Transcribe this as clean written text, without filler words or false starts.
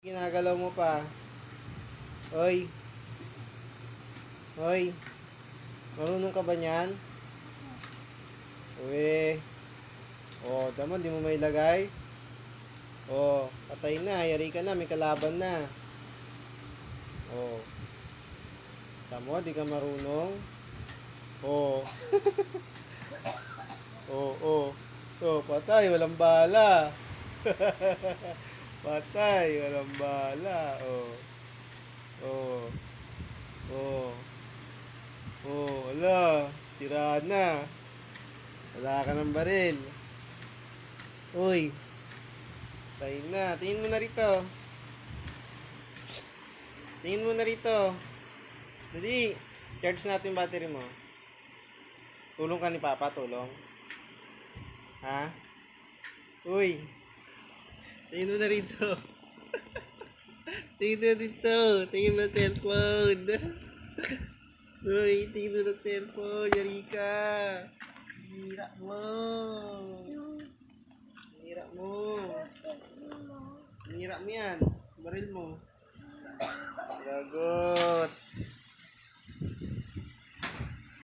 Ginagalaw mo pa. Hoy. Hoy. Marunong ka ba niyan? Uwe. Oh, tama, di mo mailagay. Oh, patay na. Yari ka na. May kalaban na. Oh. Tamo, di ka marunong. Oh. Oh, oh. Oh, patay. Walang bala. Patay. Walang bala. Oh. Oh. Oh. Oh, wala. Sira na. Wala ka ng baril. Uy. Patay na. Tingin mo na rito. Tingin mo na rito. Dali. Charge natin yung battery mo. Tulong ka ni Papa, tulong. Ha? Uy. Tingin mo na rito. Tingin mo na rito. Tingin mo na cellphone. Uy, tingin mo na cellphone. Yari ka. Hira mo. Hira mo. Hira mo yan. Baril mo. Gago.